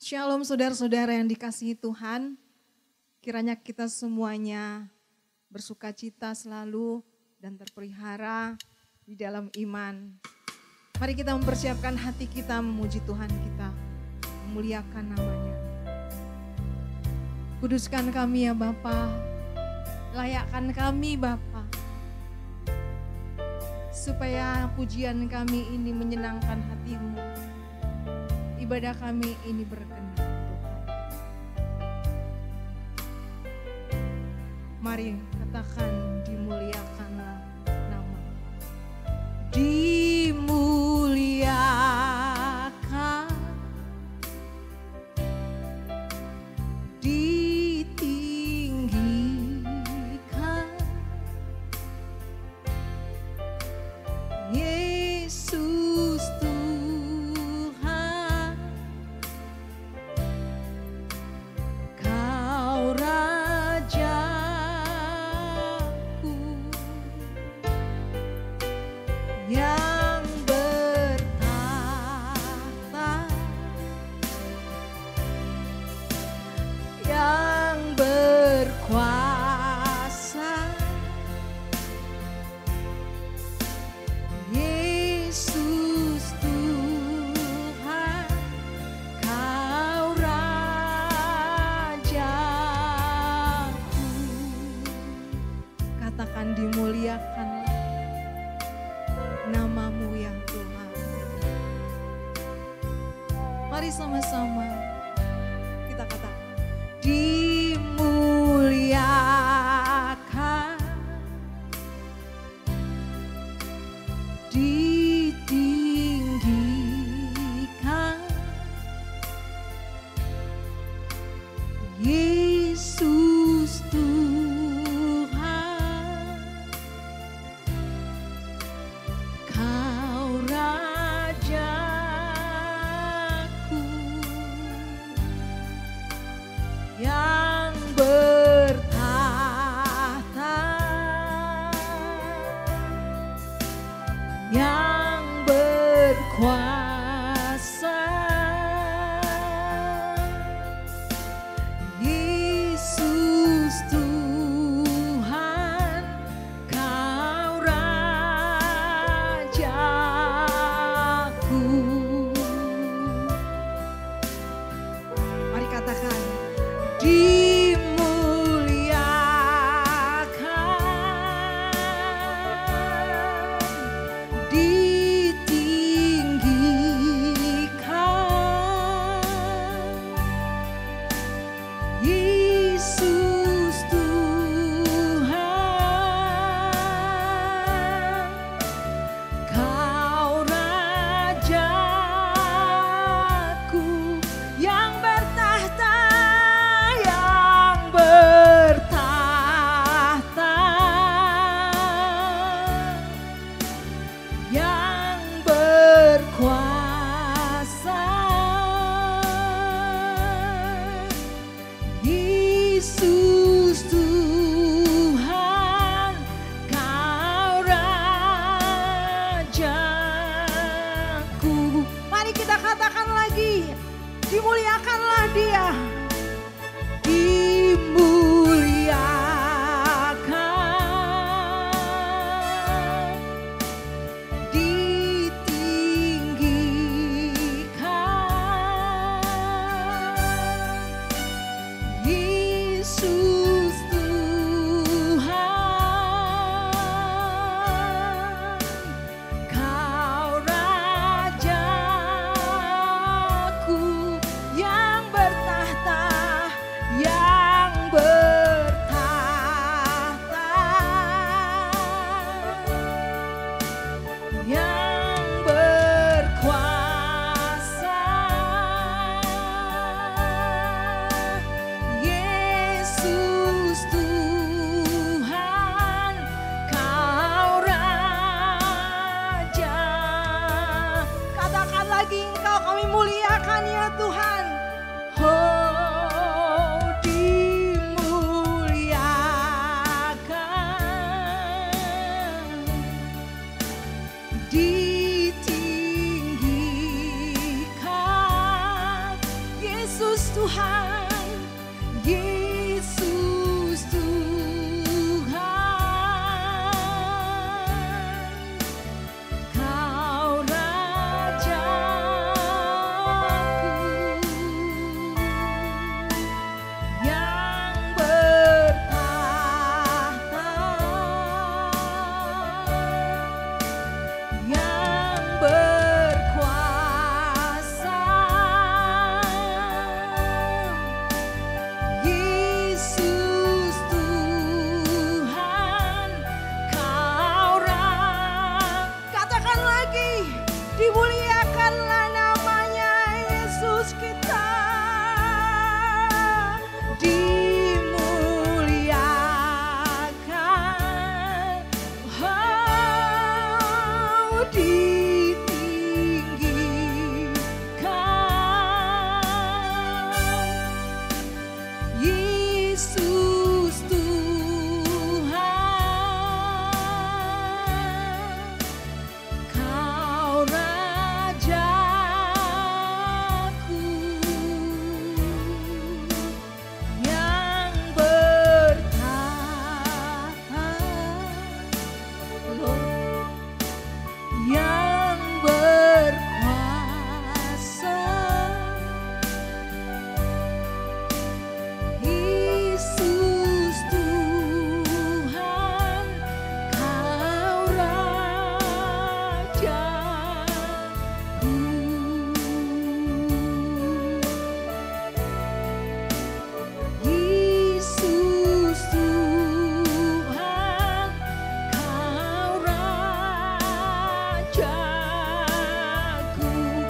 Shalom saudara-saudara yang dikasihi Tuhan, kiranya kita semuanya bersuka cita selalu dan terpelihara di dalam iman. Mari kita mempersiapkan hati kita memuji Tuhan kita, memuliakan namanya. Kuduskan kami ya Bapa, layakkan kami Bapa, supaya pujian kami ini menyenangkan hati-Mu. Ibadah kami ini berkenan Tuhan. Mari katakan dimuliakanlah nama. Dimuliakan, ditinggikan, Yesus Tuhan, Kau Rajaku yang bertahta, yang berkuasa, Yesus Tuhan, Kau Rajaku. Katakan dimuliakanlah nama-Mu ya Tuhan. Mari sama-sama kita katakan dimuliakan, ditinggikan, Yesus Tuhan, Kau Rajaku yang bertahta, yang berkuasa, Yesus Tuhan, Kau Rajaku. Mari katakan dimuliakan, ditinggikan, Yesus Tuhan, Kau Rajaku yang bertahta, yang bertahta, yang berkuasa, Yesus Tuhan, Kau Rajaku. Mari kita katakan lagi, dimuliakanlah Dia. Dimuliakan, ditinggikan, Yesus Tuhan, Kau Rajaku yang bertahta, Yesus Tuhan, Yesus Tuhan, Kau Rajaku yang bertahta, yang berkuasa. Yesus Tuhan, Kau katakan lagi, dimuliakanlah namanya Yesus kita, dimuliakan, oh, ditinggikan. Yesus Tuhan, Kau Rajaku yang bertahta, yang berkuasa. Yesus Tuhan, Kau Rajaku. Yesus Tuhan, Kau Rajaku.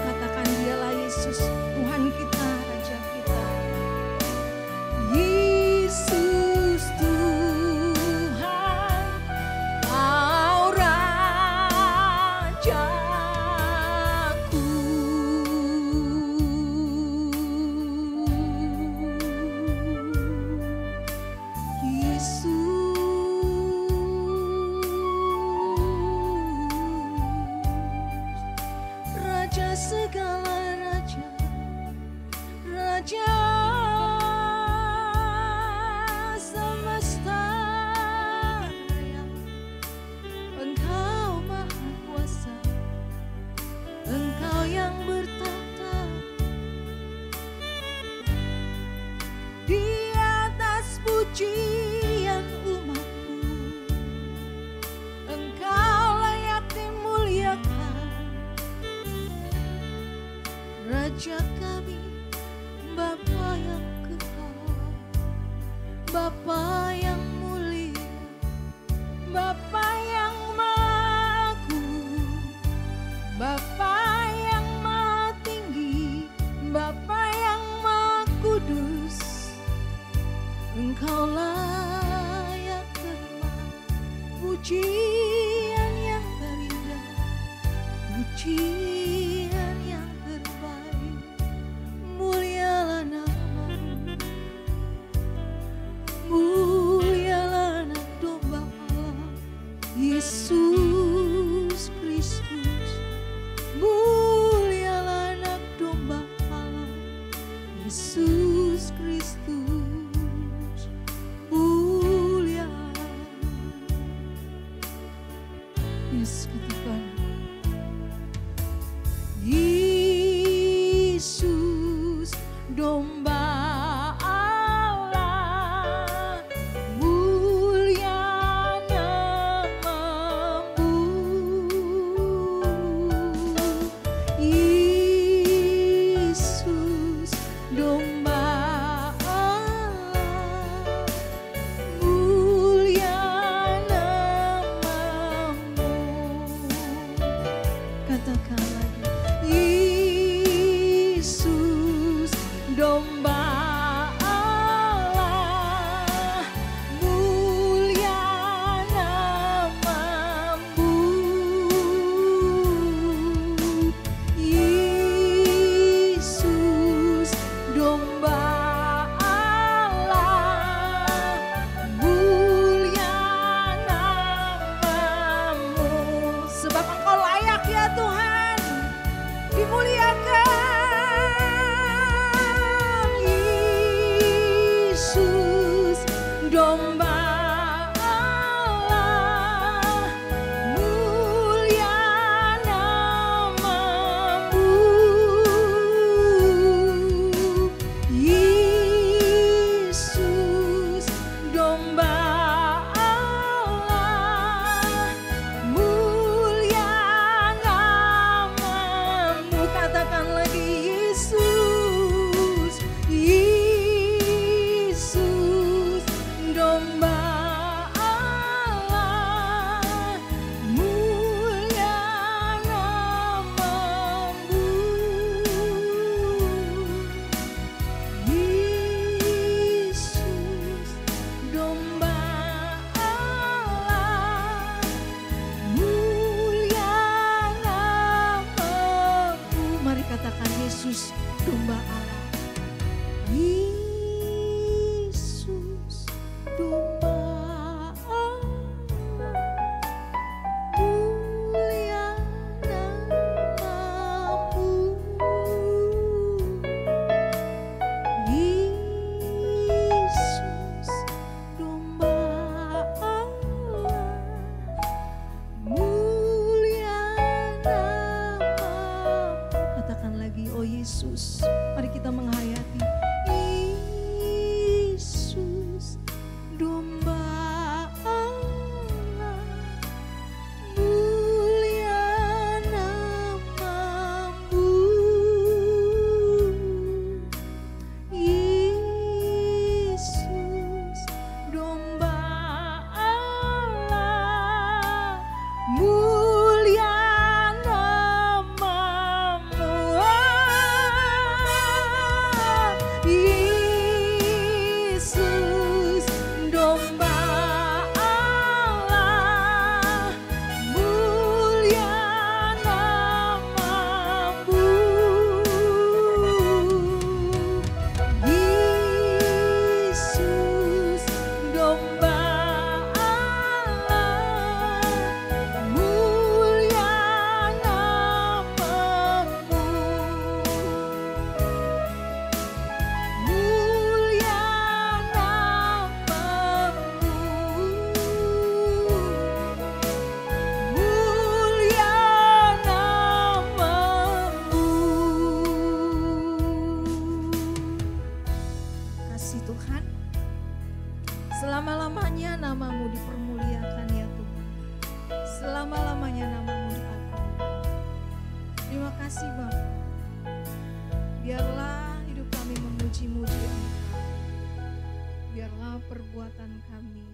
Katakan Dialah Yesus Tuhan kita, Raja kita. Yesus Tuhan, Kau Rajaku. Yesus, Raja segala raja, Raja semesta raya, Engkau Maha Kuasa, Engkau yang bertahta di atas pujian umatmu. Engkau layak dimuliakan, Raja kami, Bapa yang kekal, Bapa yang mulia, Bapa yang maha agung, Bapa yang maha tinggi, Bapa yang maha kudus. Engkau layak terima pujian yang terindah, pujian yang terbaik. Mulialah namamu, mulialah anak domba Allah, Yesus Kristus. Mulialah anak domba Allah, Yesus Kristus. Mulialah. Yes, katakan Yesus, domba Allah, mulia namamu. Yesus, domba Allah, mulia namamu. Katakan lagi, Yesus, domba Allah, mulia namamu. Yesus, domba Allah, mulia namamu. Sebab Engkau layak ya Tuhan, dimuliakan. Yesus, domba Allah, mulia namamu. Yesus, domba Allah, mulia namamu. Mulia namamu. Kasih Tuhan, selama-lamanya namamu dipermuliakan ya Tuhan. Selama-lamanya namamu diagungkan. Terima kasih Bapa. Biarlah hidup kami memuji-muji Engkau. Biarlah perbuatan kami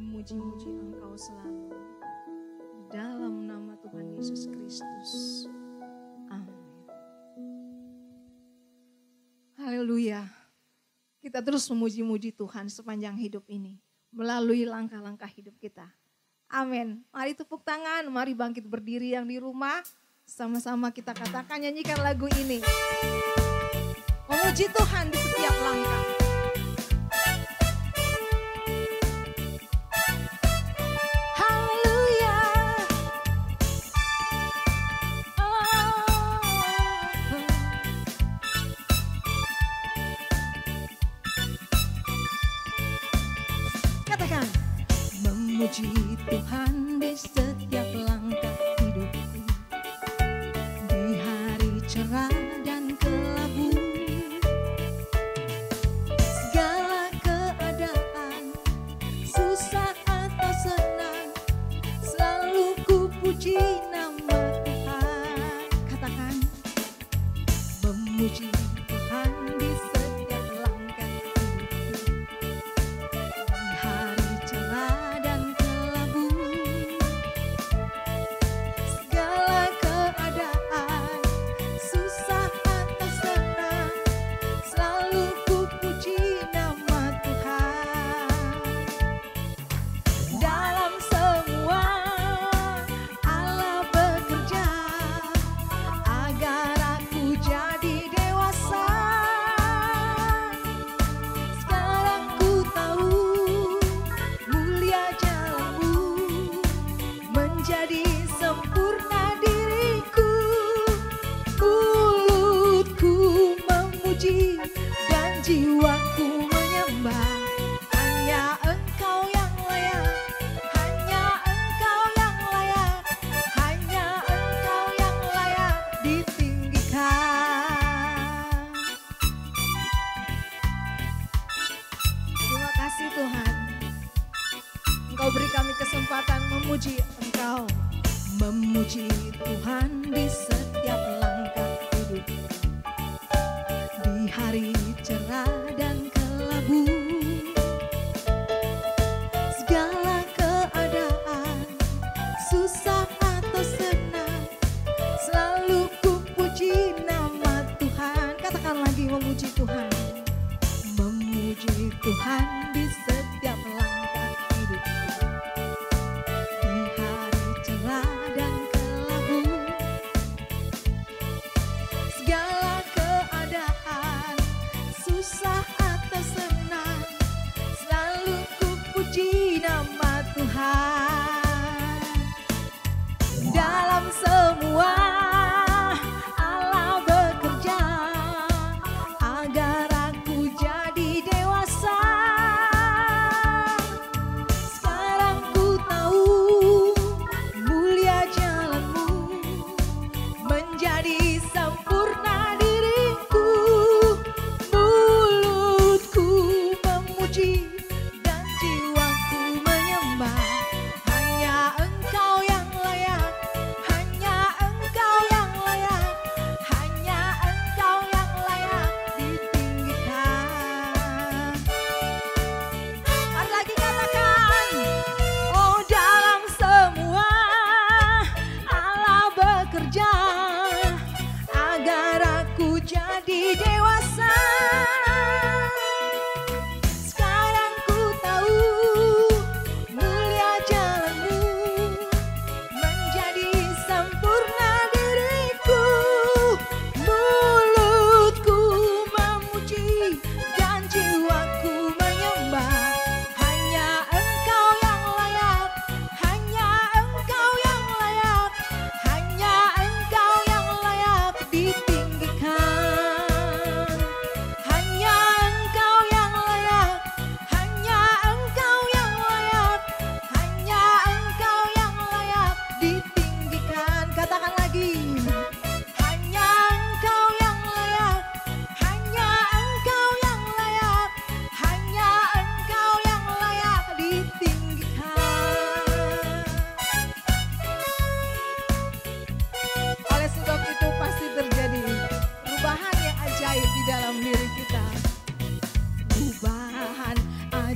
memuji-muji Engkau selalu. Di dalam nama Tuhan Yesus Kristus. Amin. Haleluya. Kita terus memuji-muji Tuhan sepanjang hidup ini. Melalui langkah-langkah hidup kita. Amin. Mari tepuk tangan, mari bangkit berdiri yang di rumah. Sama-sama kita katakan, nyanyikan lagu ini. Memuji Tuhan di setiap langkah. Haleluya. Katakan, memuji Tuhan di setiap langkah hidupku. Di hari cerah dan kelabu, segala keadaan, susah atau senang, selalu ku puji nama Tuhan. Katakan, memuji Tuhan di setiap langkah hidupku. Di hari cerah dan kelabu, segala keadaan, susah atau senang, selalu ku puji nama Tuhan. Dalam semua Allah bekerja agar aku jadi dewasa. Sekarang ku tahu mulia jalanmu, menjadi sempurna diriku. Mulutku memuji dan jiwaku menyembah. Hanya Engkau yang layak, hanya Engkau yang layak, hanya Engkau yang layak ditinggikan. Terima kasih Tuhan. Engkau beri kami kesempatan memuji Engkau. Memuji Tuhan di setiap langkah hidup. Di hari cerah dan kelabu, segala keadaan, susah atau senang, selalu ku puji nama Tuhan. Katakan lagi, memuji Tuhan. Memuji Tuhan di setiap langkah hidupku. Di hari cerah dan kelabu, segala keadaan, susah atau senang, selalu ku puji nama Tuhan. Dalam semua Allah bekerja agar aku jadi dewasa. Sekarang ku tahu mulia jalanmu, menjadi sempurna diriku. Mulutku memuji dan jiwaku menyembah. Hanya Engkau yang layak, hanya Engkau yang layak, hanya Engkau yang layak ditinggikan.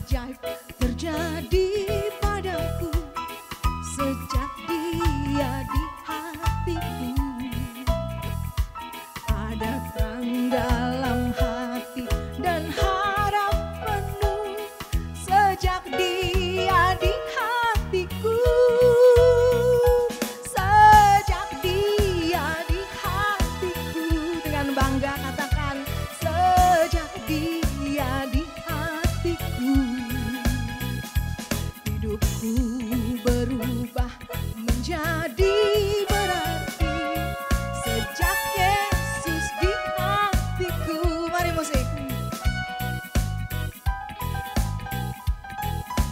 ajaib terjadi padaku sejak Dia di hatiku. Ada terang dalam hati dan harap penuh sejak Dia di hatiku. Sejak Dia di hatiku, dengan bangga katakan sejak Dia di hatiku. Hidupku berubah menjadi berarti sejak Yesus di hatiku. Mari musik.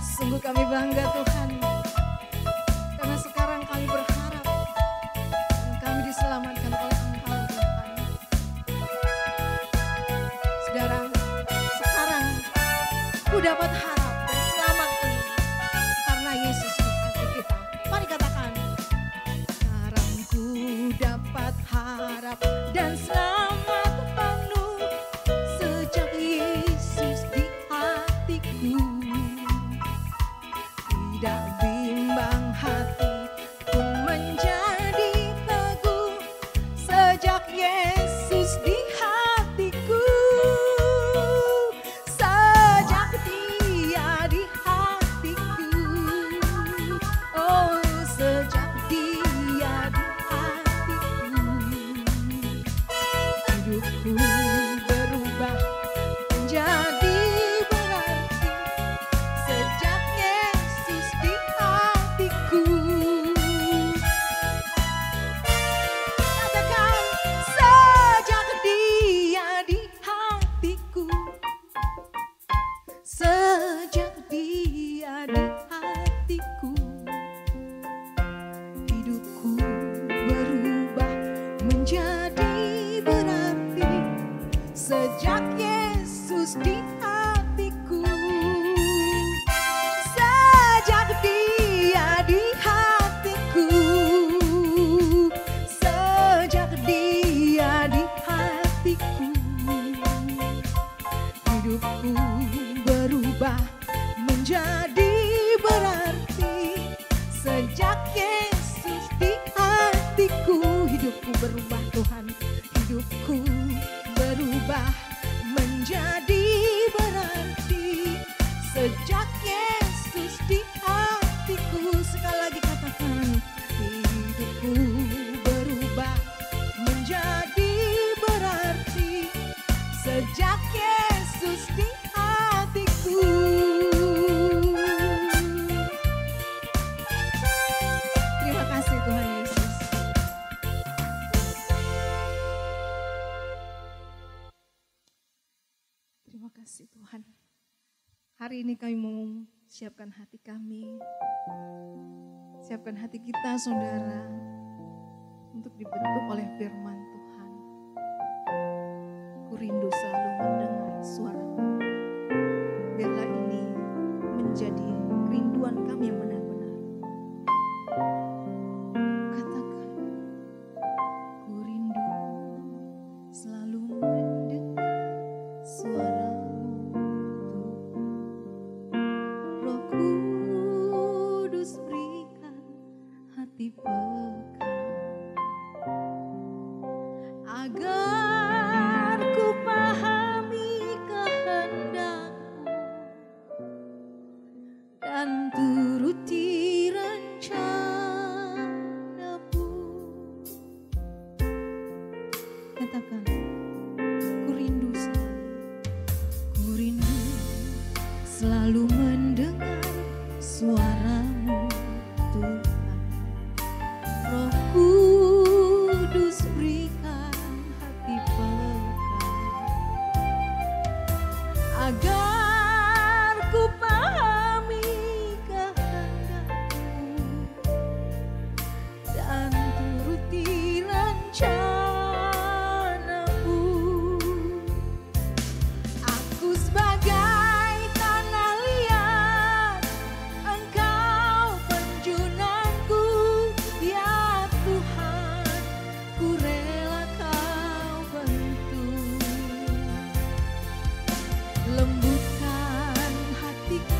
Sungguh kami bangga Tuhan, karena sekarang kami berharap dan kami diselamatkan oleh Engkau Tuhan. Saudara, sekarang ku dapat harap dan selamat penuh karena Yesus di hati kita. Mari katakan, sekarang ku dapat harap dan selamat penuh sejak Yesus di hatiku. Tidak bimbang hati pun menjadi teguh sejak Yesus di hatiku. Sejak Dia di hatiku. Oh, sejak Dia di hatiku. Hidupku berubah menjadi berarti sejak Yesus di hatiku. Katakan, sejak Dia di hatiku. Sejak Dia di hatiku. Hidupku berubah menjadi berarti sejak Yesus di hatiku. Sejak Dia di hatiku. Sejak Dia di hatiku. Hidupku berubah menjadi berarti sejak Yesus di hatiku. Hidupku berubah Tuhan, hidupku berubah menjadi berarti sejak Yesus di hatiku. Sekali lagi katakan, hidupku berubah menjadi berarti sejak Yesus di hatiku. Terima kasih Tuhan Yesus. Terima kasih Tuhan. Hari ini kami mau siapkan hati kami, siapkan hati kita saudara, untuk dibentuk oleh firman Tuhan. Ku rindu selalu mendengar suara-Mu. Biarlah ini menjadi kerinduan kami yang benar-benar. Katakan, ku rindu selalu mendengar suara-Mu. Roh Kudus berikan hati peka agar ku pahami kehendak-Mu dan turuti rencana-Mu. Katakan, ku rindu selalu mendengar suara-Mu Tuhan. Roh Kudus berikan hati peka agar ku pahami kehendak-Mu dan turuti rencana-Mu. Aku sebagai tanah liat, Engkau penjunanku, ya Tuhan, ku rela Kau bentuk. Lembutkan hatiku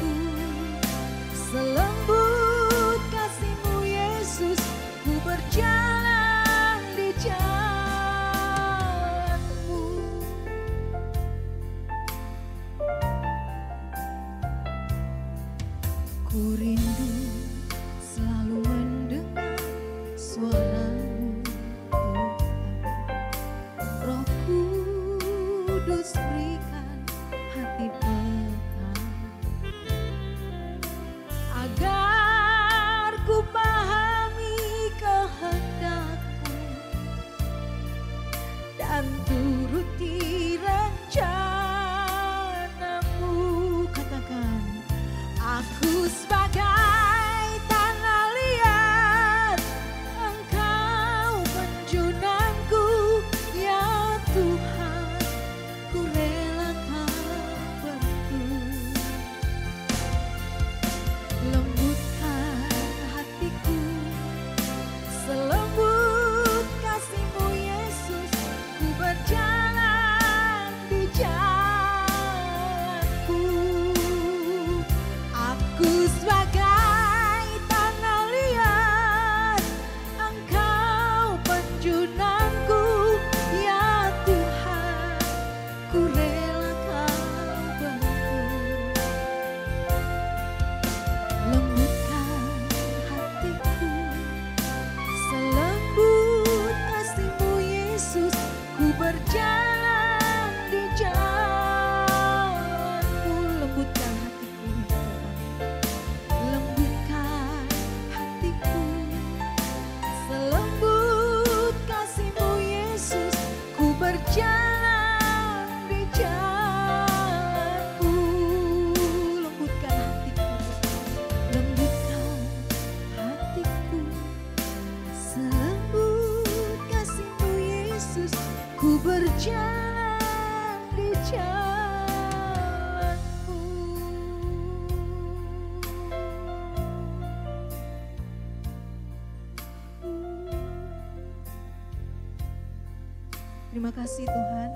Terima kasih Tuhan,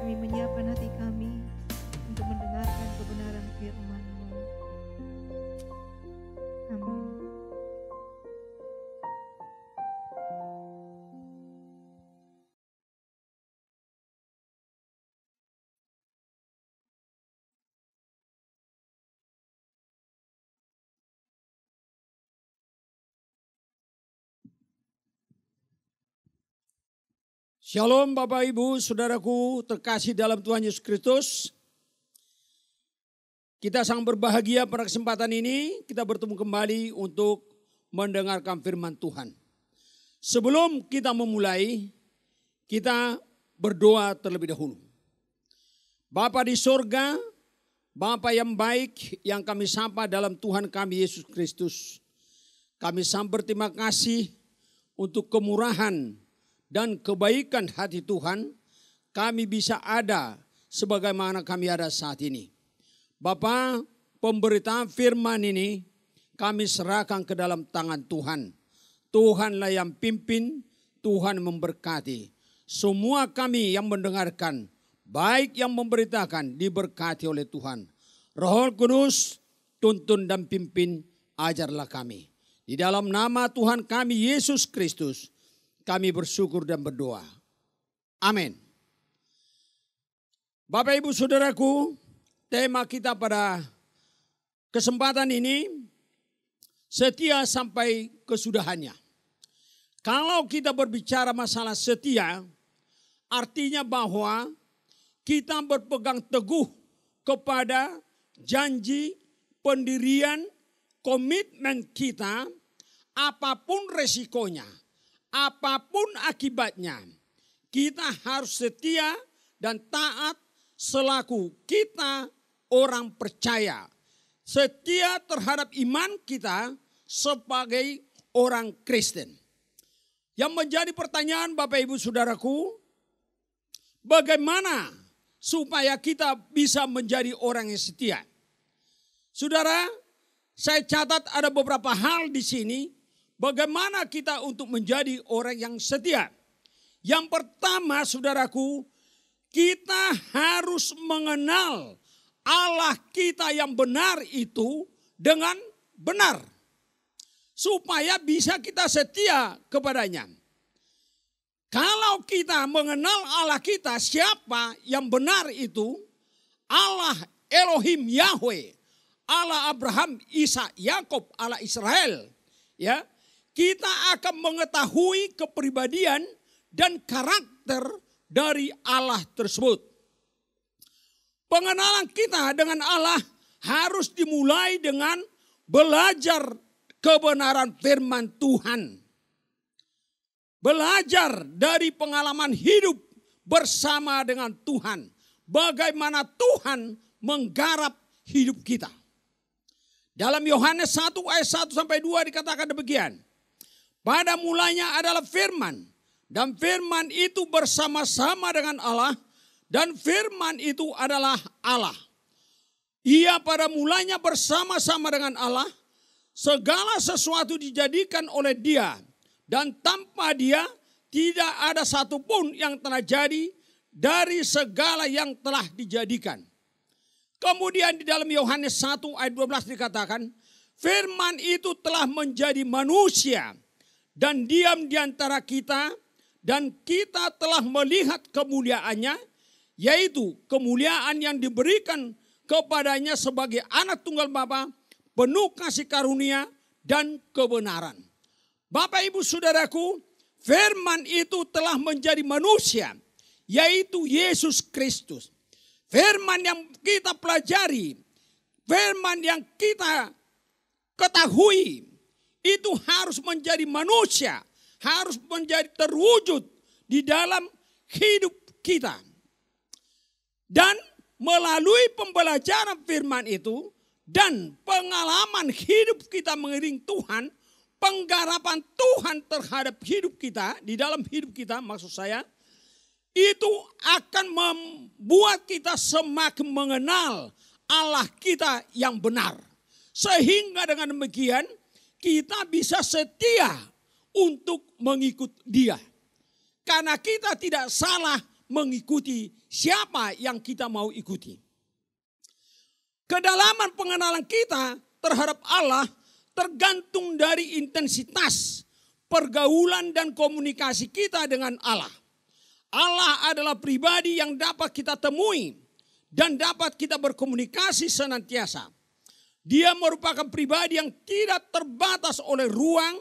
kami menyiapkan hati kami untuk mendengarkan kebenaran firman-Mu. Amin. Shalom Bapak Ibu, Saudaraku terkasih dalam Tuhan Yesus Kristus. Kita sangat berbahagia pada kesempatan ini kita bertemu kembali untuk mendengarkan firman Tuhan. Sebelum kita memulai, kita berdoa terlebih dahulu. Bapa di sorga, Bapa yang baik yang kami sapa dalam Tuhan kami Yesus Kristus. Kami sangat berterima kasih untuk kemurahan dan kebaikan hati Tuhan, kami bisa ada sebagaimana kami ada saat ini. Bapa, pemberitaan firman ini kami serahkan ke dalam tangan Tuhan. Tuhanlah yang pimpin, Tuhan memberkati. Semua kami yang mendengarkan, baik yang memberitakan, diberkati oleh Tuhan. Roh Kudus, tuntun dan pimpin, ajarlah kami. Di dalam nama Tuhan kami Yesus Kristus, kami bersyukur dan berdoa. Amin. Bapak Ibu Saudaraku, tema kita pada kesempatan ini setia sampai kesudahannya. Kalau kita berbicara masalah setia, artinya bahwa kita berpegang teguh kepada janji, pendirian, komitmen kita, apapun resikonya. Apapun akibatnya, kita harus setia dan taat selaku kita orang percaya. Setia terhadap iman kita sebagai orang Kristen. Yang menjadi pertanyaan Bapak Ibu Saudaraku, bagaimana supaya kita bisa menjadi orang yang setia? Saudara, saya catat ada beberapa hal di sini. Bagaimana kita untuk menjadi orang yang setia? Yang pertama saudaraku, kita harus mengenal Allah kita yang benar itu dengan benar. Supaya bisa kita setia kepadanya. Kalau kita mengenal Allah kita siapa yang benar itu, Allah Elohim Yahweh, Allah Abraham, Ishak, Yakub, Allah Israel, ya. Kita akan mengetahui kepribadian dan karakter dari Allah tersebut. Pengenalan kita dengan Allah harus dimulai dengan belajar kebenaran firman Tuhan. Belajar dari pengalaman hidup bersama dengan Tuhan. Bagaimana Tuhan menggarap hidup kita. Dalam Yohanes 1 ayat 1 sampai 2 dikatakan demikian. Pada mulanya adalah firman, dan firman itu bersama-sama dengan Allah, dan firman itu adalah Allah. Ia pada mulanya bersama-sama dengan Allah, segala sesuatu dijadikan oleh Dia, dan tanpa Dia tidak ada satupun yang telah jadi dari segala yang telah dijadikan. Kemudian di dalam Yohanes 1 ayat 12 dikatakan, firman itu telah menjadi manusia, dan diam di antara kita, dan kita telah melihat kemuliaannya, yaitu kemuliaan yang diberikan kepadanya sebagai anak tunggal Bapa, penuh kasih karunia dan kebenaran. Bapak Ibu Saudaraku, firman itu telah menjadi manusia, yaitu Yesus Kristus. Firman yang kita pelajari, firman yang kita ketahui, itu harus menjadi manusia, harus menjadi terwujud di dalam hidup kita. Dan melalui pembelajaran firman itu dan pengalaman hidup kita mengiring Tuhan, penggarapan Tuhan terhadap hidup kita, di dalam hidup kita maksud saya, itu akan membuat kita semakin mengenal Allah kita yang benar. Sehingga dengan demikian kita bisa setia untuk mengikut Dia. Karena kita tidak salah mengikuti siapa yang kita mau ikuti. Kedalaman pengenalan kita terhadap Allah tergantung dari intensitas pergaulan dan komunikasi kita dengan Allah. Allah adalah pribadi yang dapat kita temui dan dapat kita berkomunikasi senantiasa. Dia merupakan pribadi yang tidak terbatas oleh ruang,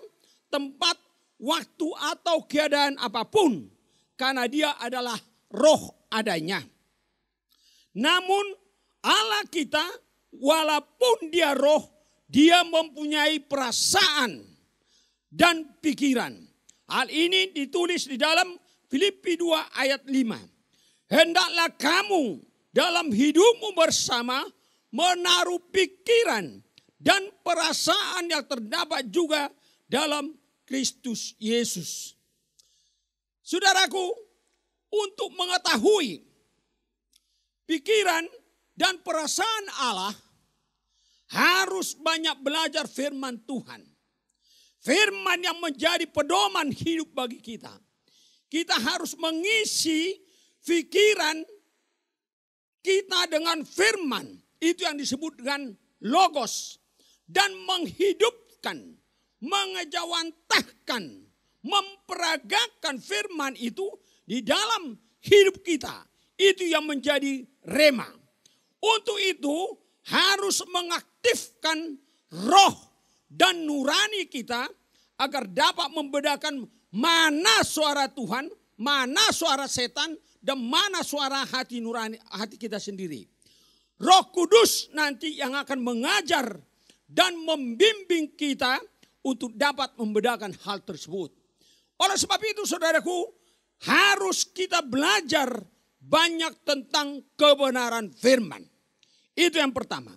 tempat, waktu atau keadaan apapun. Karena dia adalah roh adanya. Namun Allah kita walaupun dia roh, dia mempunyai perasaan dan pikiran. Hal ini ditulis di dalam Filipi 2 ayat 5. Hendaklah kamu dalam hidupmu bersama menaruh pikiran dan perasaan yang terdapat juga dalam Kristus Yesus. Saudaraku, untuk mengetahui pikiran dan perasaan Allah, harus banyak belajar firman Tuhan. Firman yang menjadi pedoman hidup bagi kita. Kita harus mengisi pikiran kita dengan firman. Itu yang disebut dengan logos. Dan menghidupkan, mengejawantahkan, memperagakan firman itu di dalam hidup kita. Itu yang menjadi rema. Untuk itu harus mengaktifkan roh dan nurani kita agar dapat membedakan mana suara Tuhan, mana suara setan, dan mana suara hati nurani hati kita sendiri. Roh Kudus nanti yang akan mengajar dan membimbing kita untuk dapat membedakan hal tersebut. Oleh sebab itu saudaraku, harus kita belajar banyak tentang kebenaran firman. Itu yang pertama.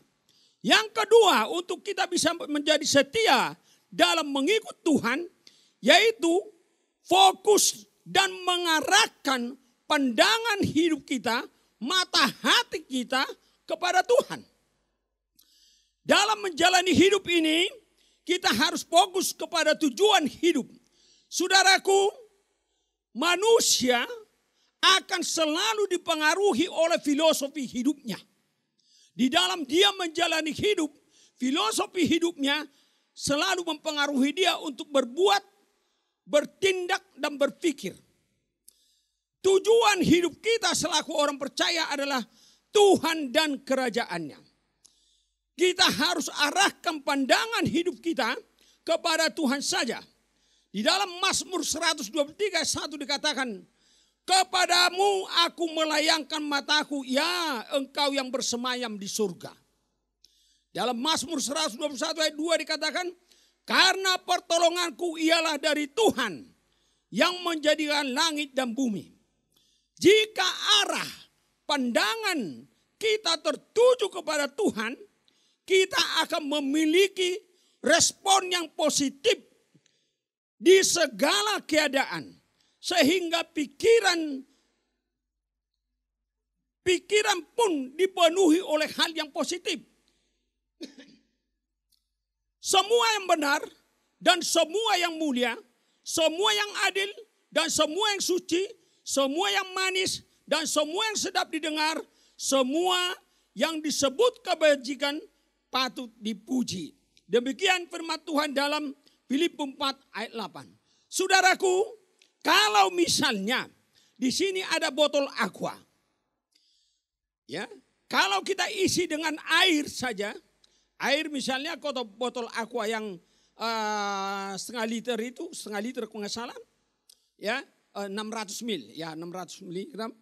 Yang kedua, untuk kita bisa menjadi setia dalam mengikut Tuhan, yaitu fokus dan mengarahkan pandangan hidup kita, mata hati kita kepada Tuhan. Dalam menjalani hidup ini, kita harus fokus kepada tujuan hidup. Saudaraku, manusia akan selalu dipengaruhi oleh filosofi hidupnya. Di dalam dia menjalani hidup, filosofi hidupnya selalu mempengaruhi dia untuk berbuat, bertindak, dan berpikir. Tujuan hidup kita selaku orang percaya adalah Tuhan dan kerajaannya. Kita harus arahkan pandangan hidup kita kepada Tuhan saja. Di dalam Mazmur 123 ayat 1 dikatakan, kepadamu aku melayangkan mataku, ya engkau yang bersemayam di surga. Dalam Mazmur 121 ayat 2 dikatakan, karena pertolonganku ialah dari Tuhan yang menjadikan langit dan bumi. Jika arah pandangan kita tertuju kepada Tuhan, kita akan memiliki respon yang positif di segala keadaan. Sehingga pikiran pun dipenuhi oleh hal yang positif. Semua yang benar dan semua yang mulia, semua yang adil dan semua yang suci, semua yang manis dan semua yang sedap didengar, semua yang disebut kebajikan patut dipuji. Demikian firman Tuhan dalam Filipi 4 ayat 8. Saudaraku, kalau misalnya di sini ada botol aqua, ya, kalau kita isi dengan air saja, air misalnya botol aqua yang setengah liter itu, setengah liter kalau nggak salah, ya 600 ml, ya 600 miligram,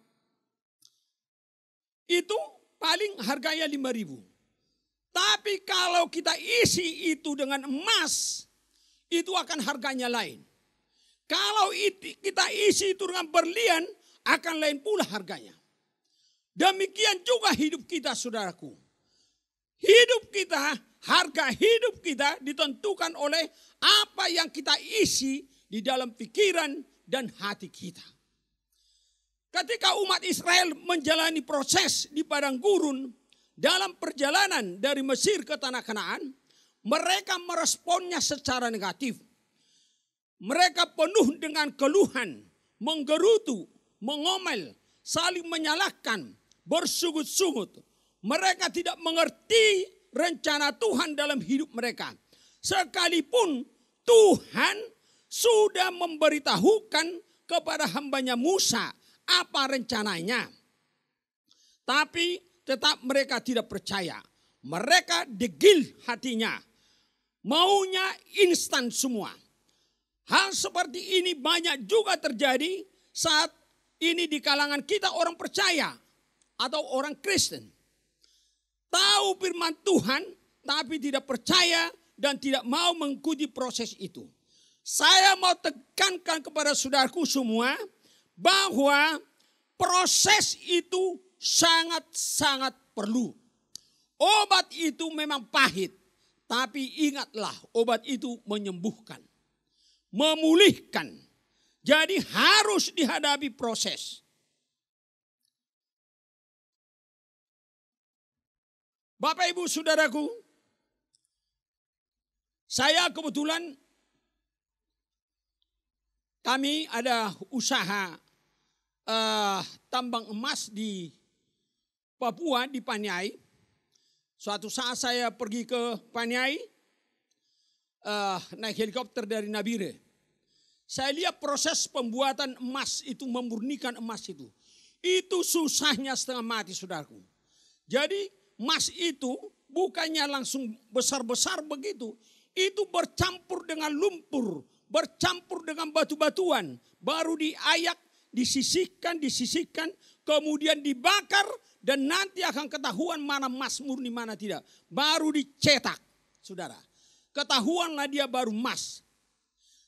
itu paling harganya 5.000. Tapi kalau kita isi itu dengan emas, itu akan harganya lain. Kalau kita isi itu dengan berlian, akan lain pula harganya. Demikian juga hidup kita, saudaraku. Hidup kita, harga hidup kita ditentukan oleh apa yang kita isi di dalam pikiran dan hati kita. Ketika umat Israel menjalani proses di padang gurun dalam perjalanan dari Mesir ke tanah Kanaan, mereka meresponnya secara negatif. Mereka penuh dengan keluhan, menggerutu, mengomel, saling menyalahkan, bersungut-sungut. Mereka tidak mengerti rencana Tuhan dalam hidup mereka. Sekalipun Tuhan sudah memberitahukan kepada hambanya Musa apa rencananya. Tapi tetap mereka tidak percaya. Mereka degil hatinya. Maunya instan semua. Hal seperti ini banyak juga terjadi saat ini di kalangan kita orang percaya atau orang Kristen. Tahu firman Tuhan tapi tidak percaya dan tidak mau mengikuti proses itu. Saya mau tekankan kepada saudaraku semua bahwa proses itu sangat-sangat perlu. Obat itu memang pahit, tapi ingatlah obat itu menyembuhkan, memulihkan. Jadi harus dihadapi proses. Bapak Ibu Saudaraku, saya kebetulan kami ada usaha tambang emas di Papua, di Paniai. Suatu saat saya pergi ke Paniai, naik helikopter dari Nabire. Saya lihat proses pembuatan emas itu, memurnikan emas itu. Itu susahnya setengah mati, saudaraku. Jadi emas itu bukannya langsung besar-besar begitu. Itu bercampur dengan lumpur, bercampur dengan batu-batuan. Baru diayak, disisihkan, kemudian dibakar. Dan nanti akan ketahuan mana emas murni, mana tidak. Baru dicetak, saudara. Ketahuanlah dia baru emas.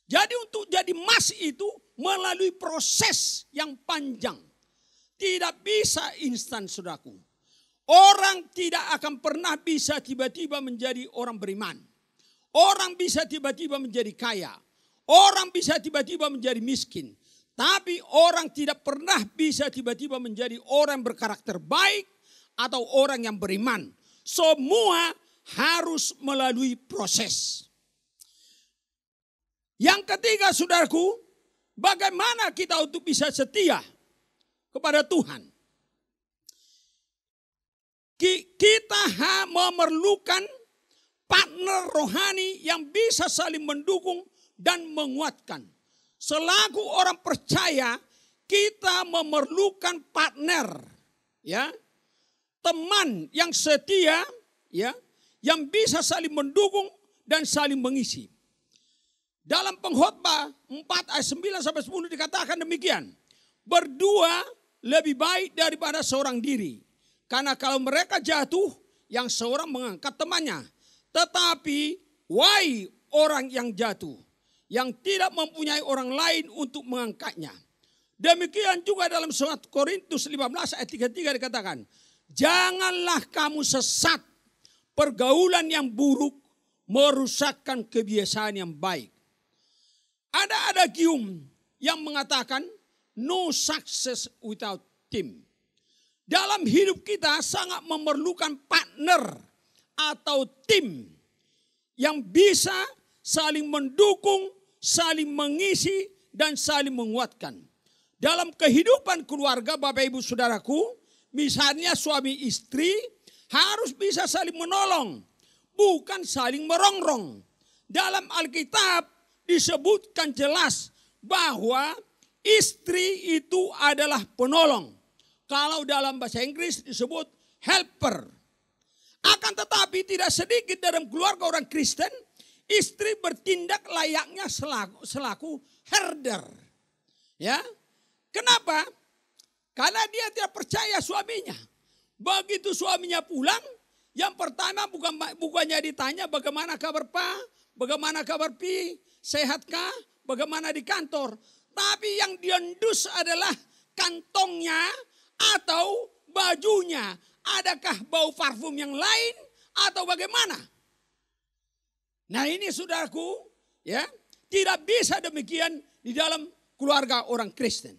Jadi untuk jadi emas itu melalui proses yang panjang. Tidak bisa instan, saudaraku. Orang tidak akan pernah bisa tiba-tiba menjadi orang beriman. Orang bisa tiba-tiba menjadi kaya. Orang bisa tiba-tiba menjadi miskin. Tapi orang tidak pernah bisa tiba-tiba menjadi orang berkarakter baik atau orang yang beriman. Semua harus melalui proses. Yang ketiga, saudaraku, bagaimana kita untuk bisa setia kepada Tuhan? Kita memerlukan partner rohani yang bisa saling mendukung dan menguatkan. Selaku orang percaya, kita memerlukan partner, ya, teman yang setia, ya, yang bisa saling mendukung dan saling mengisi. Dalam Pengkhotbah 4 ayat 9 sampai 10 dikatakan demikian. Berdua lebih baik daripada seorang diri. Karena kalau mereka jatuh, yang seorang mengangkat temannya. Tetapi, wahai orang yang jatuh, yang tidak mempunyai orang lain untuk mengangkatnya. Demikian juga dalam 1 Korintus 15 ayat 33 dikatakan, janganlah kamu sesat, pergaulan yang buruk merusakkan kebiasaan yang baik. Ada adagium yang mengatakan no success without team. Dalam hidup kita sangat memerlukan partner atau tim yang bisa saling mendukung, saling mengisi, dan saling menguatkan. Dalam kehidupan keluarga, Bapak Ibu Saudaraku, misalnya suami istri harus bisa saling menolong, bukan saling merongrong. Dalam Alkitab disebutkan jelas bahwa istri itu adalah penolong. Kalau dalam bahasa Inggris disebut helper. Akan tetapi tidak sedikit dalam keluarga orang Kristen, istri bertindak layaknya selaku herder. Ya, kenapa? Karena dia tidak percaya suaminya. Begitu suaminya pulang, yang pertama bukannya ditanya bagaimana kabar Pak, bagaimana kabar Pi, sehatkah, bagaimana di kantor. Tapi yang diendus adalah kantongnya atau bajunya. Adakah bau parfum yang lain atau bagaimana? Nah ini saudaraku, ya, tidak bisa demikian di dalam keluarga orang Kristen.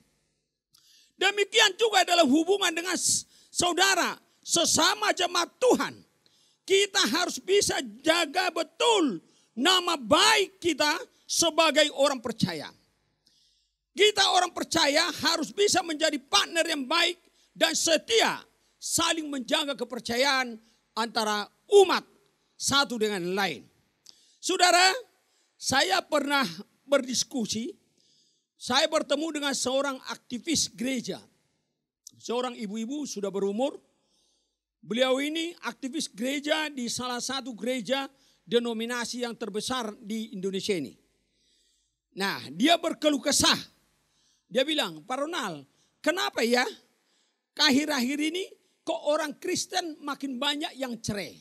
Demikian juga dalam hubungan dengan saudara, sesama jemaat Tuhan. Kita harus bisa jaga betul nama baik kita sebagai orang percaya. Kita orang percaya harus bisa menjadi partner yang baik dan setia, saling menjaga kepercayaan antara umat satu dengan lain. Saudara, saya pernah berdiskusi, saya bertemu dengan seorang aktivis gereja. Seorang ibu-ibu sudah berumur. Beliau ini aktivis gereja di salah satu gereja denominasi yang terbesar di Indonesia ini. Nah, dia berkeluh kesah. Dia bilang, Pak Ronald, kenapa ya akhir-akhir ini kok orang Kristen makin banyak yang cerai?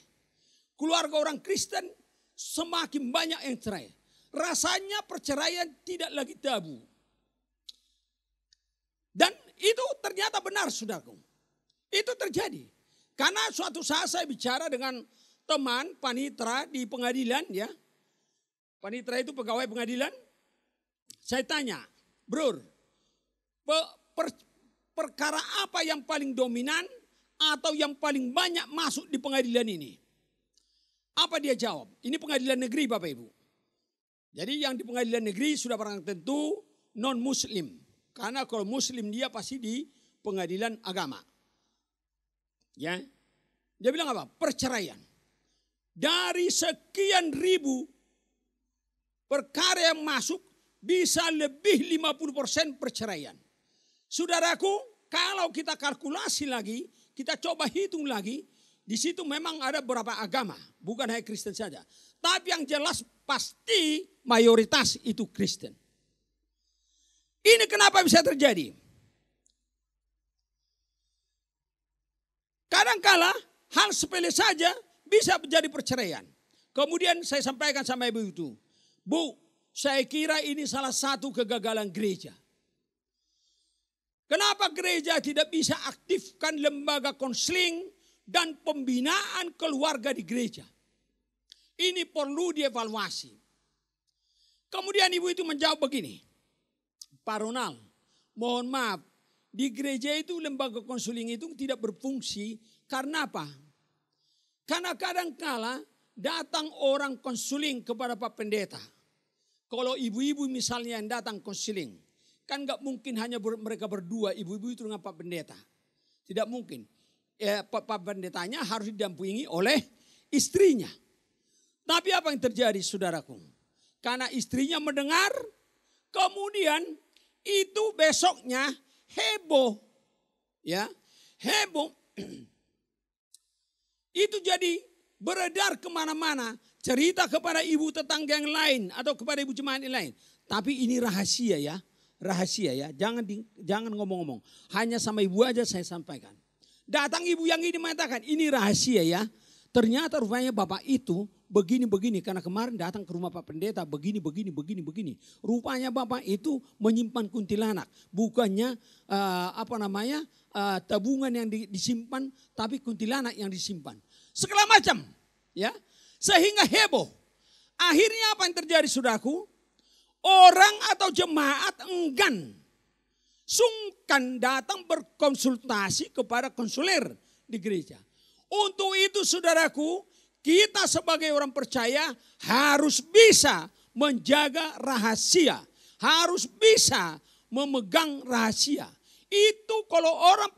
Keluarga orang Kristen semakin banyak yang cerai. Rasanya perceraian tidak lagi tabu. Dan itu ternyata benar, saudaraku. Itu terjadi. Karena suatu saat saya bicara dengan teman panitera di pengadilan, ya. Panitera itu pegawai pengadilan. Saya tanya, Bro, perkara apa yang paling dominan atau yang paling banyak masuk di pengadilan ini? Apa dia jawab? Ini pengadilan negeri, Bapak Ibu. Jadi yang di pengadilan negeri sudah barang tentu non-muslim. Karena kalau muslim dia pasti di pengadilan agama. Ya, dia bilang apa? Perceraian. Dari sekian ribu perkara yang masuk bisa lebih 50% perceraian. Saudaraku, kalau kita kalkulasi lagi, kita coba hitung lagi, di situ memang ada beberapa agama, bukan hanya Kristen saja. Tapi yang jelas pasti mayoritas itu Kristen. Ini kenapa bisa terjadi? Kadangkala hal sepele saja bisa menjadi perceraian. Kemudian saya sampaikan sama ibu itu, Bu, saya kira ini salah satu kegagalan gereja. Kenapa gereja tidak bisa aktifkan lembaga konseling dan pembinaan keluarga di gereja? Ini perlu dievaluasi. Kemudian ibu itu menjawab begini, Pak Ronald, mohon maaf, di gereja itu lembaga konseling itu tidak berfungsi karena apa? Karena kadangkala datang orang konseling kepada Pak Pendeta. Kalau ibu-ibu misalnya yang datang konseling, kan gak mungkin hanya mereka berdua, ibu-ibu itu dengan Pak Pendeta. Tidak mungkin. Pak Pendetanya harus didampingi oleh istrinya. Tapi apa yang terjadi, saudaraku? Karena istrinya mendengar, kemudian itu besoknya heboh. Ya, heboh. Itu jadi beredar kemana-mana. Cerita kepada ibu tetangga yang lain atau kepada ibu jemaat yang lain. Tapi ini rahasia ya. Rahasia ya. Jangan ngomong-ngomong. Hanya sama ibu aja saya sampaikan. Datang ibu yang ini mengatakan ini rahasia ya. Ternyata rupanya bapak itu begini-begini. Karena kemarin datang ke rumah Pak Pendeta begini. Rupanya bapak itu menyimpan kuntilanak. Bukannya tabungan yang disimpan. Tapi kuntilanak yang disimpan. Segala macam. Ya. Sehingga heboh. Akhirnya apa yang terjadi, saudaraku? Orang atau jemaat enggan, sungkan datang berkonsultasi kepada konselor di gereja. Untuk itu, saudaraku, kita sebagai orang percaya harus bisa menjaga rahasia. Harus bisa memegang rahasia. Itu kalau orang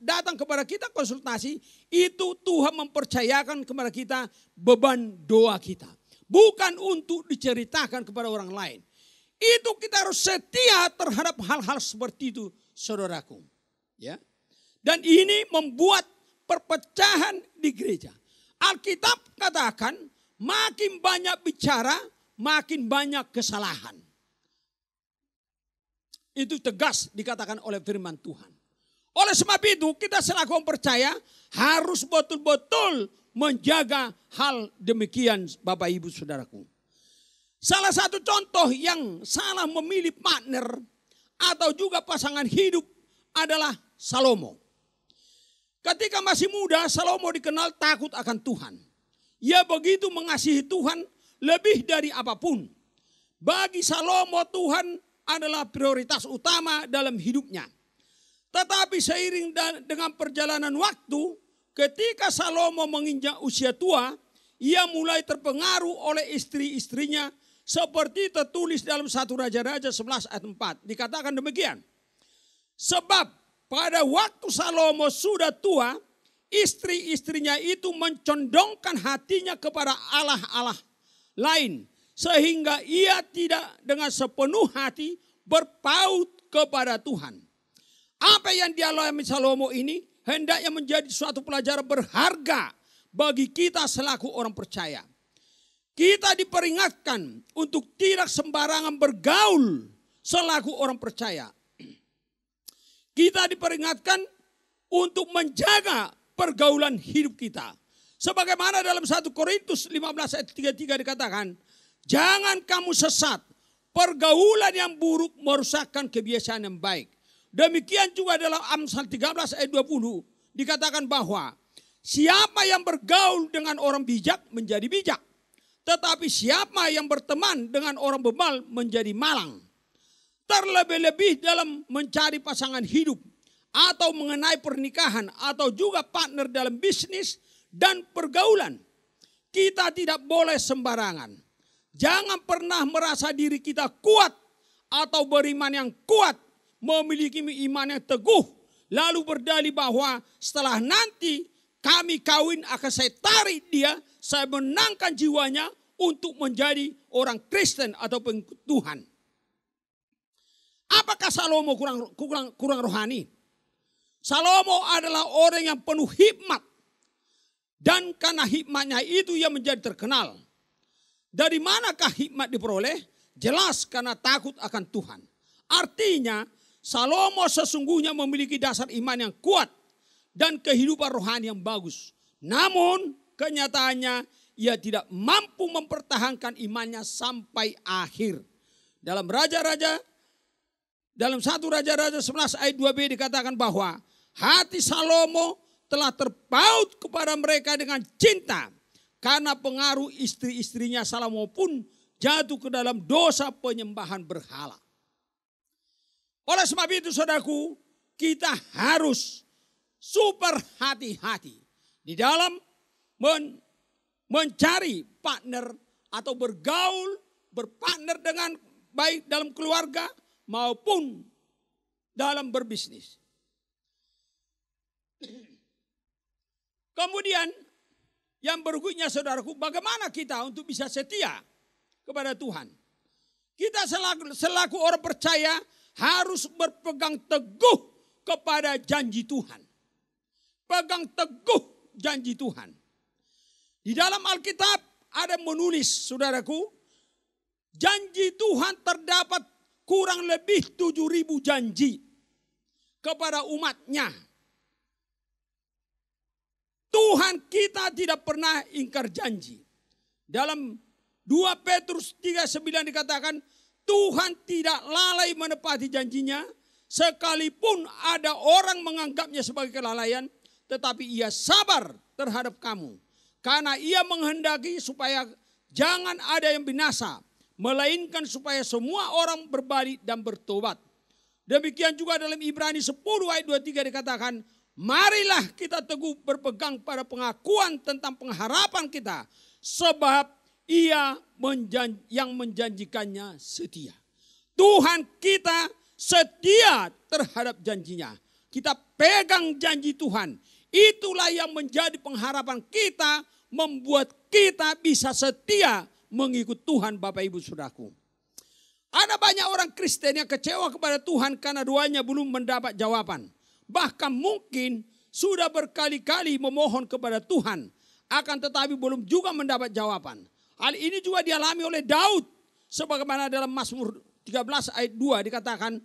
datang kepada kita konsultasi, itu Tuhan mempercayakan kepada kita beban doa kita. Bukan untuk diceritakan kepada orang lain. Itu kita harus setia terhadap hal-hal seperti itu, saudaraku. Ya. Dan ini membuat perpecahan di gereja. Alkitab katakan makin banyak bicara, makin banyak kesalahan. Itu tegas dikatakan oleh firman Tuhan. Oleh sebab itu kita selaku orang percaya harus betul-betul menjaga hal demikian, Bapak Ibu Saudaraku. Salah satu contoh yang salah memilih partner atau juga pasangan hidup adalah Salomo. Ketika masih muda, Salomo dikenal takut akan Tuhan. Ia begitu mengasihi Tuhan lebih dari apapun. Bagi Salomo Tuhan adalah prioritas utama dalam hidupnya. Tetapi seiring dengan perjalanan waktu, ketika Salomo menginjak usia tua, ia mulai terpengaruh oleh istri-istrinya Seperti tertulis dalam 1 Raja-Raja 11 ayat 4. Dikatakan demikian. Sebab pada waktu Salomo sudah tua, istri-istrinya itu mencondongkan hatinya kepada Allah-Allah lain. Sehingga ia tidak dengan sepenuh hati berpaut kepada Tuhan. Apa yang dialami Salomo ini hendaknya menjadi suatu pelajaran berharga bagi kita selaku orang percaya. Kita diperingatkan untuk tidak sembarangan bergaul selaku orang percaya. Kita diperingatkan untuk menjaga pergaulan hidup kita. Sebagaimana dalam 1 Korintus 15 ayat 33 dikatakan, jangan kamu sesat, pergaulan yang buruk merusakkan kebiasaan yang baik. Demikian juga dalam Amsal 13 ayat 20 dikatakan bahwa siapa yang bergaul dengan orang bijak menjadi bijak. Tetapi siapa yang berteman dengan orang bebal menjadi malang. Terlebih-lebih dalam mencari pasangan hidup atau mengenai pernikahan atau juga partner dalam bisnis dan pergaulan. Kita tidak boleh sembarangan. Jangan pernah merasa diri kita kuat atau beriman yang kuat, memiliki iman yang teguh, lalu berdalih bahwa setelah nanti kami kawin akan saya tarik dia, saya menangkan jiwanya untuk menjadi orang Kristen atau pengikut Tuhan. Apakah Salomo kurang rohani? Salomo adalah orang yang penuh hikmat. Dan karena hikmatnya itu ia menjadi terkenal. Dari manakah hikmat diperoleh? Jelas karena takut akan Tuhan. Artinya Salomo sesungguhnya memiliki dasar iman yang kuat dan kehidupan rohani yang bagus. Namun kenyataannya ia tidak mampu mempertahankan imannya sampai akhir. Dalam 1 Raja-Raja 11 ayat 2b dikatakan bahwa hati Salomo telah terpaut kepada mereka dengan cinta. Karena pengaruh istri-istrinya Salomo pun jatuh ke dalam dosa penyembahan berhala. Oleh sebab itu saudaraku, kita harus super hati-hati di dalam mencari partner atau berpartner dengan baik dalam keluarga maupun dalam berbisnis. Kemudian yang berikutnya saudaraku, bagaimana kita untuk bisa setia kepada Tuhan? Kita selaku orang percaya harus berpegang teguh kepada janji Tuhan. Pegang teguh janji Tuhan. Di dalam Alkitab ada menulis saudaraku, janji Tuhan terdapat kurang lebih 7.000 janji kepada umatnya. Tuhan kita tidak pernah ingkar janji. Dalam 2 Petrus 3:9 dikatakan, Tuhan tidak lalai menepati janjinya, sekalipun ada orang menganggapnya sebagai kelalaian, tetapi ia sabar terhadap kamu. Karena ia menghendaki supaya jangan ada yang binasa, melainkan supaya semua orang berbalik dan bertobat. Demikian juga dalam Ibrani 10 ayat 23 dikatakan, marilah kita teguh berpegang pada pengakuan tentang pengharapan kita, sebab ia yang menjanjikannya setia. Tuhan kita setia terhadap janjinya. Kita pegang janji Tuhan. Itulah yang menjadi pengharapan kita, membuat kita bisa setia mengikut Tuhan, Bapak Ibu Saudaraku. Ada banyak orang Kristen yang kecewa kepada Tuhan karena doanya belum mendapat jawaban. Bahkan mungkin sudah berkali-kali memohon kepada Tuhan, akan tetapi belum juga mendapat jawaban. Hal ini juga dialami oleh Daud. Sebagaimana dalam Mazmur 13 ayat 2 dikatakan,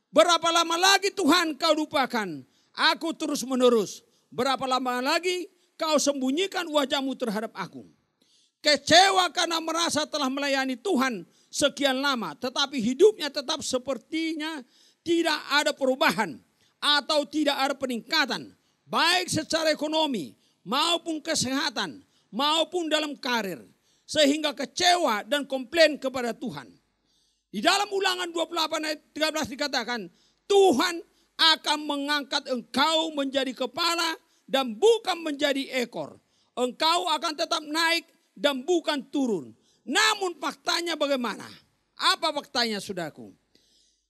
berapa lama lagi Tuhan kau lupakan aku terus menerus. Berapa lama lagi kau sembunyikan wajahmu terhadap aku. Kecewa karena merasa telah melayani Tuhan sekian lama, tetapi hidupnya tetap sepertinya tidak ada perubahan atau tidak ada peningkatan, baik secara ekonomi maupun kesehatan maupun dalam karir, sehingga kecewa dan komplain kepada Tuhan. Di dalam Ulangan 28 ayat 13 dikatakan, Tuhan akan mengangkat engkau menjadi kepala dan bukan menjadi ekor. Engkau akan tetap naik dan bukan turun. Namun faktanya bagaimana? Apa faktanya saudaraku?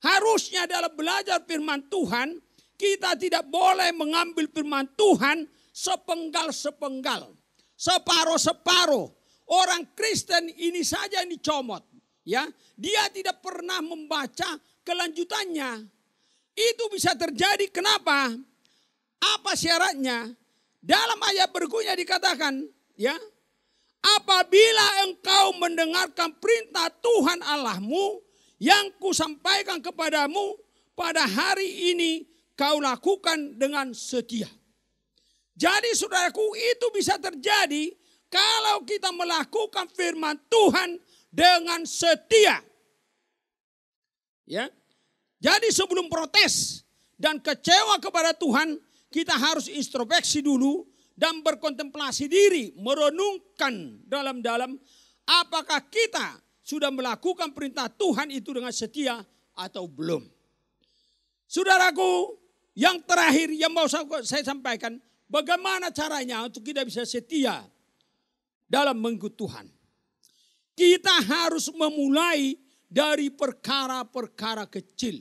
Harusnya dalam belajar firman Tuhan, kita tidak boleh mengambil firman Tuhan sepenggal-sepenggal, separuh-separuh. Orang Kristen ini saja yang dicomot. Ya, dia tidak pernah membaca kelanjutannya. Itu bisa terjadi kenapa? Apa syaratnya? Dalam ayat berikutnya dikatakan, ya, apabila engkau mendengarkan perintah Tuhan Allahmu yang kusampaikan kepadamu pada hari ini, kau lakukan dengan setia. Jadi saudaraku, itu bisa terjadi kalau kita melakukan firman Tuhan dengan setia. Ya. Jadi sebelum protes dan kecewa kepada Tuhan, kita harus introspeksi dulu dan berkontemplasi diri, merenungkan dalam-dalam apakah kita sudah melakukan perintah Tuhan itu dengan setia atau belum. Saudaraku, yang terakhir yang mau saya sampaikan, bagaimana caranya untuk kita bisa setia dalam mengikut Tuhan. Kita harus memulai dari perkara-perkara kecil,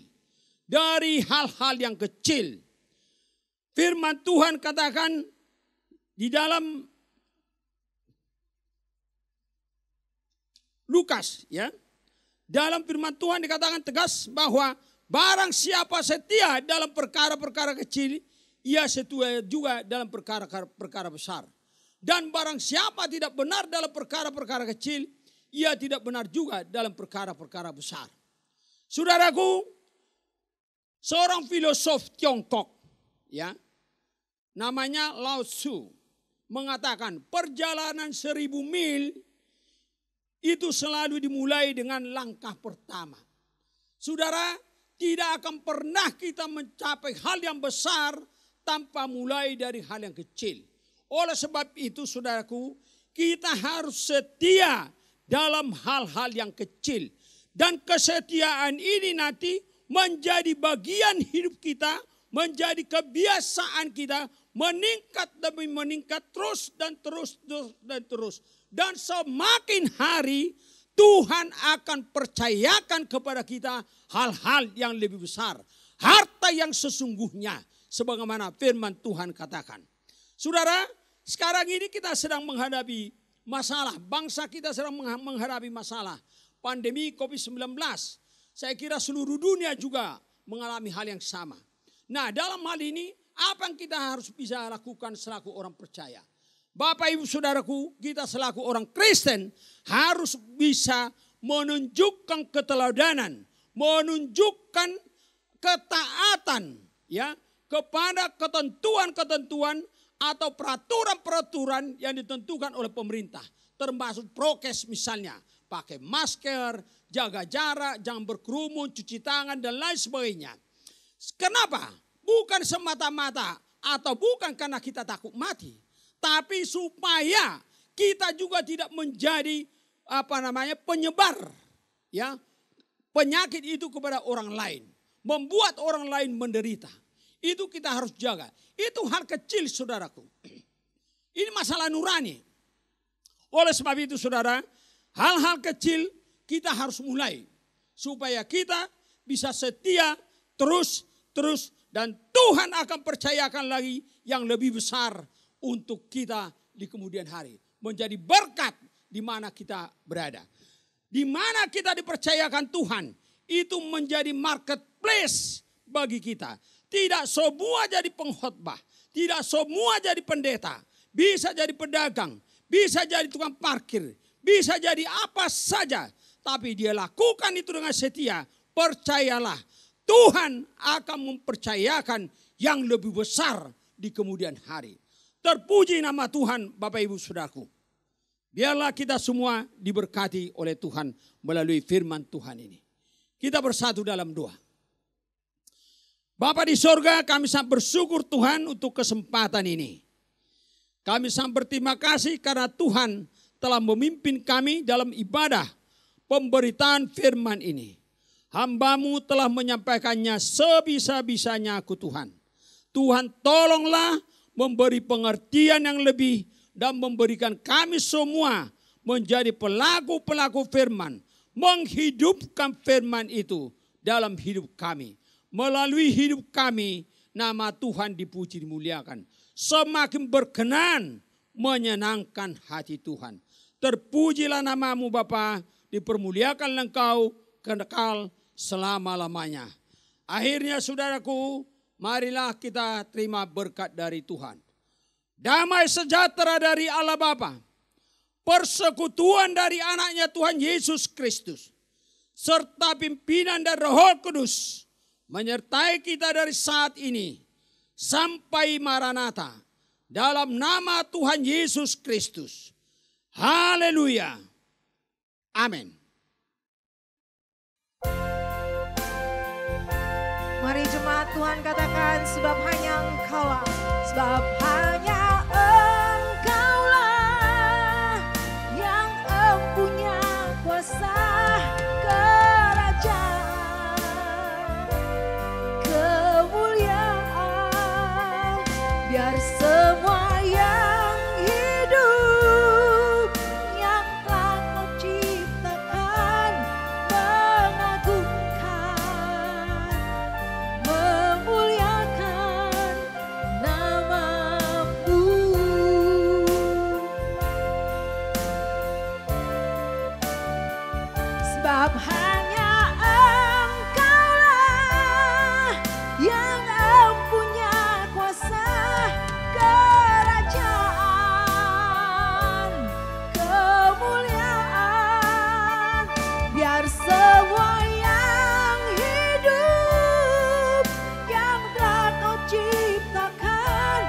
dari hal-hal yang kecil. Firman Tuhan katakan di dalam Lukas, ya. Dalam firman Tuhan dikatakan tegas bahwa barang siapa setia dalam perkara-perkara kecil, ia setia juga dalam perkara-perkara besar. Dan barang siapa tidak benar dalam perkara-perkara kecil, ia tidak benar juga dalam perkara-perkara besar. Saudaraku, seorang filosof Tiongkok, ya, namanya Lao Tzu, mengatakan perjalanan 1000 mil itu selalu dimulai dengan langkah pertama. Saudara, tidak akan pernah kita mencapai hal yang besar tanpa mulai dari hal yang kecil. Oleh sebab itu saudaraku, kita harus setia dalam hal-hal yang kecil. Dan kesetiaan ini nanti menjadi bagian hidup kita, menjadi kebiasaan kita, meningkat demi meningkat terus dan terus dan terus. Dan semakin hari Tuhan akan percayakan kepada kita hal-hal yang lebih besar. Harta yang sesungguhnya sebagaimana firman Tuhan katakan. Saudara, sekarang ini kita sedang menghadapi masalah. Bangsa kita sedang menghadapi masalah. Pandemi COVID-19. Saya kira seluruh dunia juga mengalami hal yang sama. Nah, dalam hal ini apa yang kita harus bisa lakukan selaku orang percaya? Bapak ibu saudaraku, kita selaku orang Kristen harus bisa menunjukkan keteladanan, menunjukkan ketaatan, ya, kepada ketentuan-ketentuan atau peraturan-peraturan yang ditentukan oleh pemerintah, termasuk prokes misalnya, pakai masker, jaga jarak, jangan berkerumun, cuci tangan dan lain sebagainya. Kenapa? Bukan semata-mata atau bukan karena kita takut mati, tapi supaya kita juga tidak menjadi penyebar, ya, penyakit itu kepada orang lain, membuat orang lain menderita. Itu kita harus jaga. Itu hal kecil saudaraku. Ini masalah nurani. Oleh sebab itu saudara, hal-hal kecil kita harus mulai supaya kita bisa setia terus dan Tuhan akan percayakan lagi yang lebih besar untuk kita di kemudian hari. Menjadi berkat di mana kita berada. Di mana kita dipercayakan Tuhan, itu menjadi marketplace bagi kita. Tidak semua jadi pengkhotbah, tidak semua jadi pendeta, bisa jadi pedagang, bisa jadi tukang parkir, bisa jadi apa saja. Tapi dia lakukan itu dengan setia, percayalah Tuhan akan mempercayakan yang lebih besar di kemudian hari. Terpuji nama Tuhan Bapak Ibu Saudaraku. Biarlah kita semua diberkati oleh Tuhan melalui firman Tuhan ini. Kita bersatu dalam doa. Bapa di sorga, kami sangat bersyukur Tuhan untuk kesempatan ini. Kami sangat berterima kasih karena Tuhan telah memimpin kami dalam ibadah pemberitaan firman ini. Hamba-Mu telah menyampaikannya sebisa-bisanya aku Tuhan. Tuhan tolonglah memberi pengertian yang lebih dan memberikan kami semua menjadi pelaku-pelaku firman, menghidupkan firman itu dalam hidup kami. Melalui hidup kami, nama Tuhan dipuji dimuliakan. Semakin berkenan, menyenangkan hati Tuhan. Terpujilah namamu Bapa, dipermuliakan Engkau kekal selama-lamanya. Akhirnya saudaraku, marilah kita terima berkat dari Tuhan. Damai sejahtera dari Allah Bapa, persekutuan dari anaknya Tuhan Yesus Kristus, serta pimpinan dan Roh Kudus menyertai kita dari saat ini sampai Maranatha, dalam nama Tuhan Yesus Kristus. Haleluya. Amin. Mari jemaat Tuhan katakan, sebab hanya Engkaulah, sebab hanya Engkaulah yang empunya kuasa kerajaan, kemuliaan, biar semua yang hidup yang telah Kau ciptakan mengagungkan, memuliakan nama-Mu. Sebab hanya Engkaulah yang empunya kuasa kerajaan, kemuliaan, biar semua yang hidup yang telah Kau ciptakan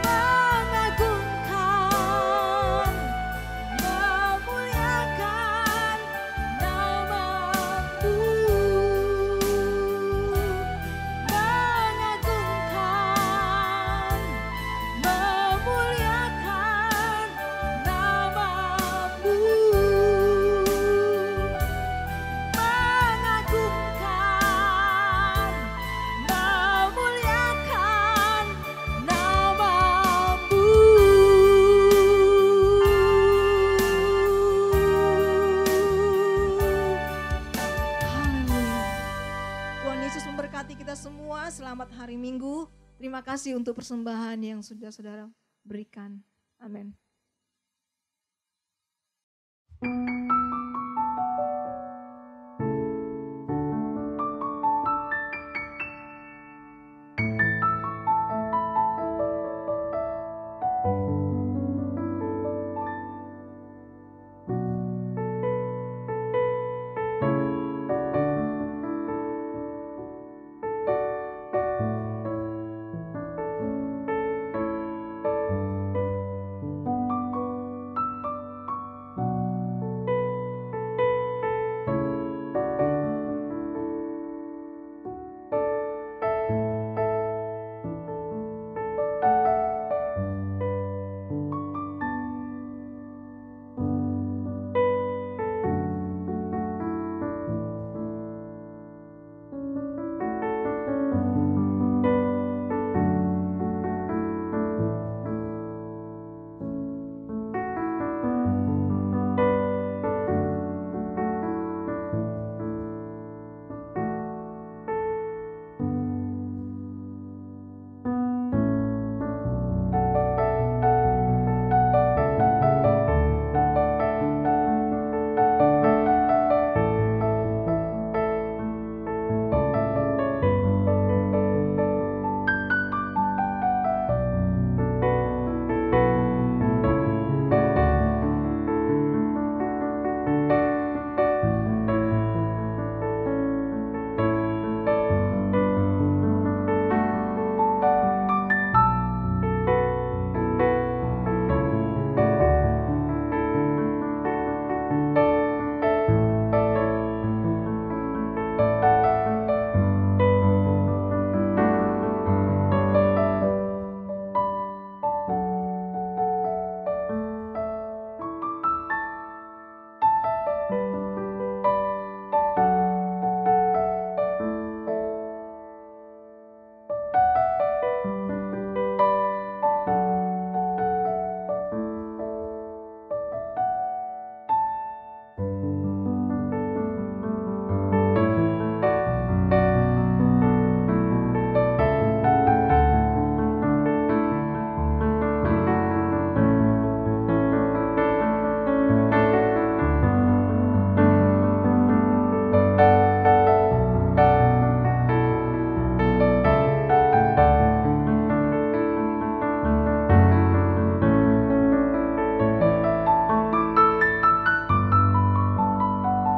mengagungkan, memuliakan nama-Mu, mengagungkan, memuliakan nama-Mu, mengagungkan, memuliakan nama-Mu. Haleluya. Tuhan Yesus memberkati kita semua. Selamat hari Minggu. Terima kasih untuk persembahan yang sudah saudara berikan. Amin.